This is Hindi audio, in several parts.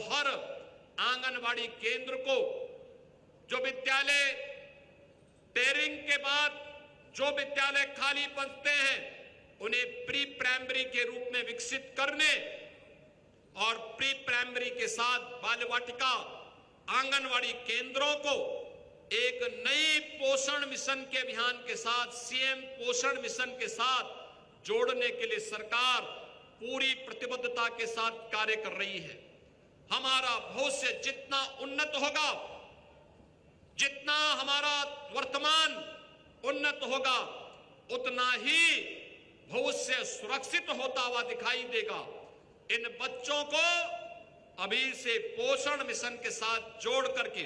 हर आंगनवाड़ी केंद्र को, जो विद्यालय टेयरिंग के बाद जो विद्यालय खाली बचते हैं उन्हें प्री प्राइमरी के रूप में विकसित करने और प्री प्राइमरी के साथ बाल वाटिका, आंगनवाड़ी केंद्रों को एक नई पोषण मिशन के अभियान के साथ, सीएम पोषण मिशन के साथ जोड़ने के लिए सरकार पूरी प्रतिबद्धता के साथ कार्य कर रही है। हमारा भविष्य जितना उन्नत होगा, जितना हमारा वर्तमान उन्नत होगा, उतना ही भविष्य सुरक्षित होता हुआ दिखाई देगा। इन बच्चों को अभी से पोषण मिशन के साथ जोड़ करके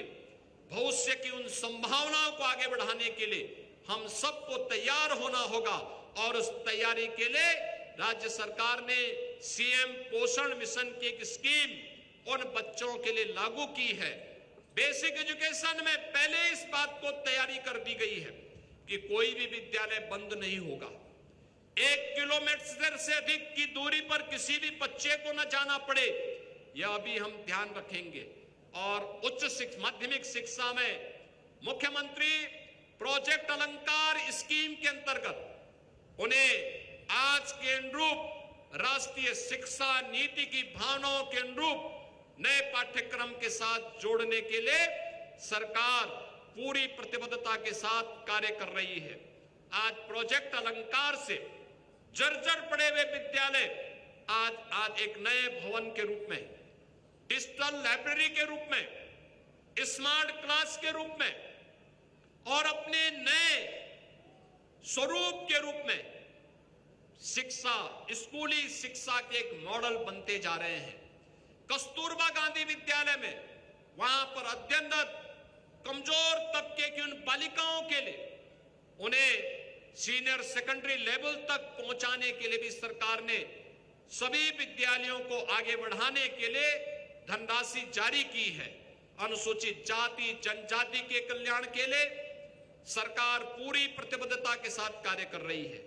भविष्य की उन संभावनाओं को आगे बढ़ाने के लिए हम सबको तैयार होना होगा और उस तैयारी के लिए राज्य सरकार ने सीएम पोषण मिशन की एक स्कीम उन बच्चों के लिए लागू की है। बेसिक एजुकेशन में पहले इस बात को तैयारी कर दी गई है कि कोई भी विद्यालय बंद नहीं होगा। 1 किलोमीटर से अधिक की दूरी पर किसी भी बच्चे को न जाना पड़े, यह भी हम ध्यान रखेंगे। और उच्च माध्यमिक शिक्षा में मुख्यमंत्री प्रोजेक्ट अलंकार स्कीम के अंतर्गत उन्हें आज के अनुरूप राष्ट्रीय शिक्षा नीति की भावनाओं के अनुरूप नए पाठ्यक्रम के साथ जोड़ने के लिए सरकार पूरी प्रतिबद्धता के साथ कार्य कर रही है। आज प्रोजेक्ट अलंकार से जर्जर पड़े हुए विद्यालय आज एक नए भवन के रूप में, डिजिटल लाइब्रेरी के रूप में, स्मार्ट क्लास के रूप में और अपने नए स्वरूप के रूप में शिक्षा, स्कूली शिक्षा के एक मॉडल बनते जा रहे हैं। कस्तूरबा गांधी विद्यालय में वहां पर अत्यंत कमजोर तबके की उन बालिकाओं के लिए उन्हें सीनियर सेकेंडरी लेवल तक पहुंचाने के लिए भी सरकार ने सभी विद्यालयों को आगे बढ़ाने के लिए धनराशि जारी की है। अनुसूचित जाति जनजाति के कल्याण के लिए सरकार पूरी प्रतिबद्धता के साथ कार्य कर रही है।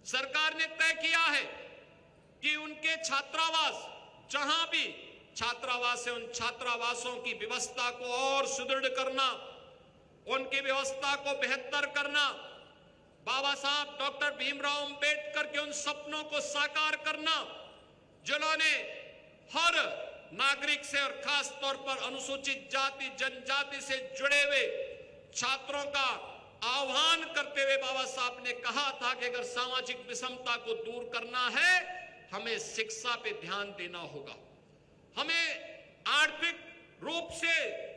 सरकार ने तय किया है कि उनके छात्रावास, जहां भी छात्रावास है, उन छात्रावासों की व्यवस्था को और सुदृढ़ करना, उनकी व्यवस्था को बेहतर करना, बाबा साहब डॉक्टर भीमराव अंबेडकर के उन सपनों को साकार करना जिन्होंने हर नागरिक से और खास तौर पर अनुसूचित जाति जनजाति से जुड़े हुए छात्रों का आह्वान करते हुए बाबा साहब ने कहा था कि अगर सामाजिक विषमता को दूर करना है, हमें शिक्षा पे ध्यान देना होगा। हमें आर्थिक रूप से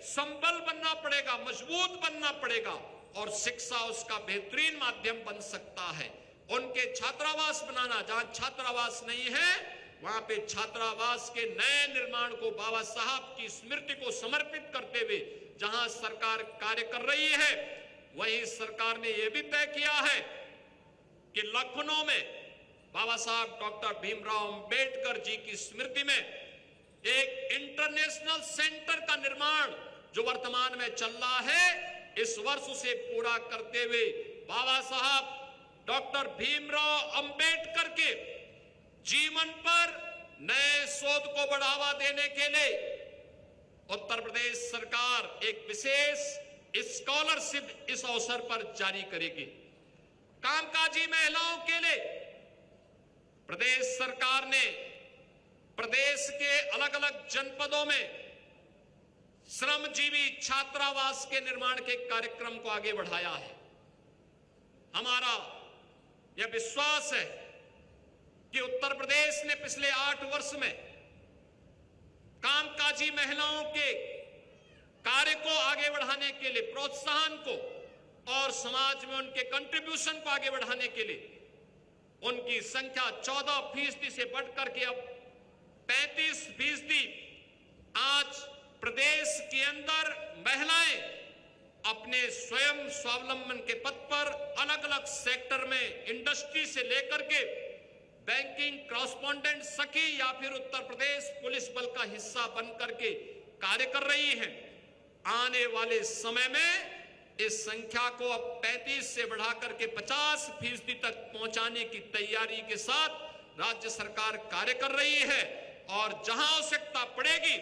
संबल बनना पड़ेगा, मजबूत बनना पड़ेगा और शिक्षा उसका बेहतरीन माध्यम बन सकता है। उनके छात्रावास बनाना, जहां छात्रावास नहीं है वहां पे छात्रावास के नए निर्माण को बाबा साहब की स्मृति को समर्पित करते हुए जहां सरकार कार्य कर रही है, वहीं सरकार ने यह भी तय किया है कि लखनऊ में बाबा साहब डॉक्टर भीमराव अंबेडकर जी की स्मृति में एक इंटरनेशनल सेंटर का निर्माण जो वर्तमान में चल रहा है, इस वर्ष उसे पूरा करते हुए बाबा साहब डॉक्टर भीमराव अंबेडकर के जीवन पर नए शोध को बढ़ावा देने के लिए उत्तर प्रदेश सरकार एक विशेष स्कॉलरशिप इस अवसर पर जारी करेगी। कामकाजी महिलाओं के लिए प्रदेश सरकार ने प्रदेश के अलग अलग जनपदों में श्रमजीवी छात्रावास के निर्माण के कार्यक्रम को आगे बढ़ाया है। हमारा यह विश्वास है कि उत्तर प्रदेश ने पिछले 8 वर्ष में कामकाजी महिलाओं के कार्य को आगे बढ़ाने के लिए, प्रोत्साहन को और समाज में उनके कंट्रीब्यूशन को आगे बढ़ाने के लिए उनकी संख्या 14% से बढ़कर के अब 35% आज प्रदेश के अंदर महिलाएं अपने स्वयं स्वावलंबन के पथ पर अलग अलग सेक्टर में, इंडस्ट्री से लेकर के बैंकिंग कॉरेस्पोंडेंट सखी या फिर उत्तर प्रदेश पुलिस बल का हिस्सा बनकर के कार्य कर रही हैं। आने वाले समय में इस संख्या को अब 35 से बढ़ाकर के 50% तक पहुंचाने की तैयारी के साथ राज्य सरकार कार्य कर रही है। और जहां आवश्यकता पड़ेगी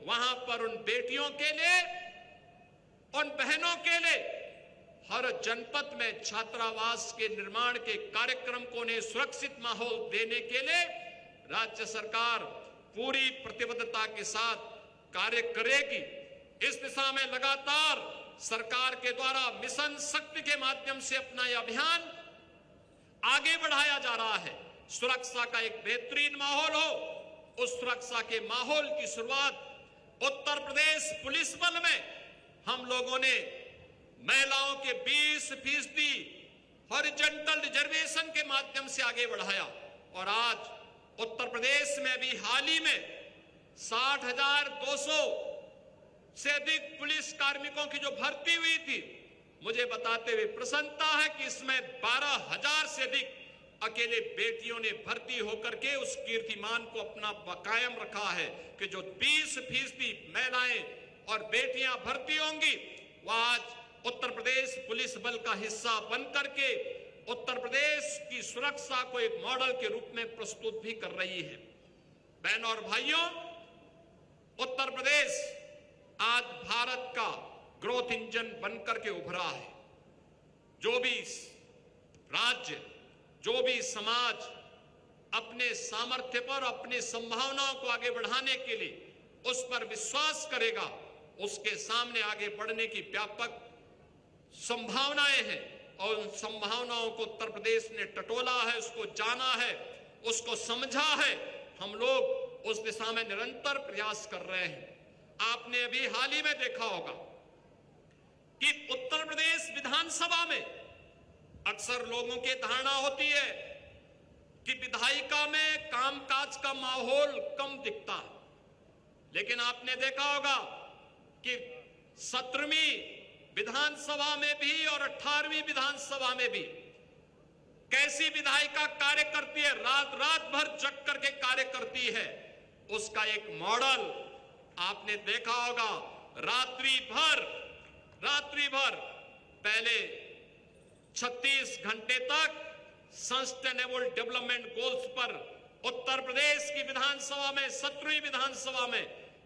वहां पर उन बेटियों के लिए, उन बहनों के लिए हर जनपद में छात्रावास के निर्माण के कार्यक्रम को उन्हें सुरक्षित माहौल देने के लिए राज्य सरकार पूरी प्रतिबद्धता के साथ कार्य करेगी। इस दिशा में लगातार सरकार के द्वारा मिशन शक्ति के माध्यम से अपना यह अभियान आगे बढ़ाया जा रहा है। सुरक्षा का एक बेहतरीन माहौल हो, उस सुरक्षा के माहौल की शुरुआत उत्तर प्रदेश पुलिस बल में हम लोगों ने महिलाओं के 20% हॉरिजॉन्टल रिजर्वेशन के माध्यम से आगे बढ़ाया और आज उत्तर प्रदेश में भी हाल ही में 60,200 से अधिक पुलिस कार्मिकों की जो भर्ती हुई थी, मुझे बताते हुए प्रसन्नता है कि इसमें 12,000 से अधिक अकेले बेटियों ने भर्ती होकर के उस कीर्तिमान को अपना कायम रखा है कि जो 20% महिलाएं और बेटियां भर्ती होंगी वह आज उत्तर प्रदेश पुलिस बल का हिस्सा बनकर के उत्तर प्रदेश की सुरक्षा को एक मॉडल के रूप में प्रस्तुत भी कर रही है। बहनों और भाइयों, उत्तर प्रदेश आज भारत का ग्रोथ इंजन बनकर के उभरा है। जो भी राज्य, जो भी समाज अपने सामर्थ्य पर, अपनी संभावनाओं को आगे बढ़ाने के लिए उस पर विश्वास करेगा, उसके सामने आगे बढ़ने की व्यापक संभावनाएं हैं और उन संभावनाओं को उत्तर प्रदेश ने टटोला है, उसको जाना है, उसको समझा है। हम लोग उस दिशा में निरंतर प्रयास कर रहे हैं। आपने अभी हाल ही में देखा होगा कि उत्तर प्रदेश विधानसभा में अक्सर लोगों की धारणा होती है कि विधायिका में कामकाज का माहौल कम दिखता है, लेकिन आपने देखा होगा कि 17वीं विधानसभा में भी और 18वीं विधानसभा में भी कैसी विधायिका कार्य करती है, रात रात भर जग करके कार्य करती है। उसका एक मॉडल आपने देखा होगा। रात्रि भर पहले 36 घंटे तक सस्टेनेबल डेवलपमेंट गोल्स पर उत्तर प्रदेश की विधानसभा में 17वीं विधानसभा में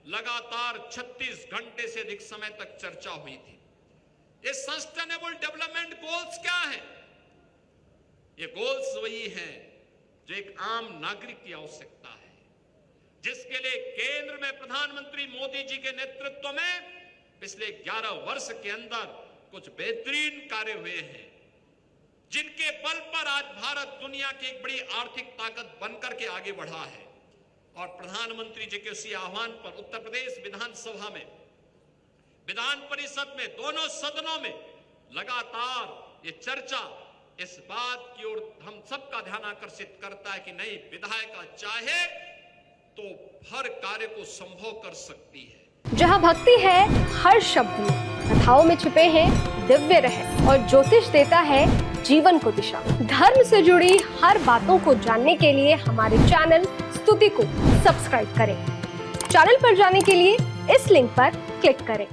लगातार 36 घंटे से अधिक समय तक चर्चा हुई थी। ये सस्टेनेबल डेवलपमेंट गोल्स क्या है? ये गोल्स वही हैं जो एक आम नागरिक की आवश्यकता है, जिसके लिए केंद्र में प्रधानमंत्री मोदी जी के नेतृत्व में पिछले 11 वर्ष के अंदर कुछ बेहतरीन कार्य हुए हैं, जिनके बल पर आज भारत दुनिया की एक बड़ी आर्थिक ताकत बनकर के आगे बढ़ा है। और प्रधानमंत्री जी के उसी आह्वान पर उत्तर प्रदेश विधानसभा में, विधान परिषद में, दोनों सदनों में लगातार ये चर्चा इस बात की ओर हम सबका ध्यान आकर्षित करता है कि नहीं, विधायिका चाहे तो हर कार्य को संभव कर सकती है। जहां भक्ति है हर शब्द में, कथाओं में छिपे हैं दिव्य रहस्य और ज्योतिष देता है जीवन को दिशा। धर्म से जुड़ी हर बातों को जानने के लिए हमारे चैनल स्तुति को सब्सक्राइब करें। चैनल पर जाने के लिए इस लिंक पर क्लिक करें।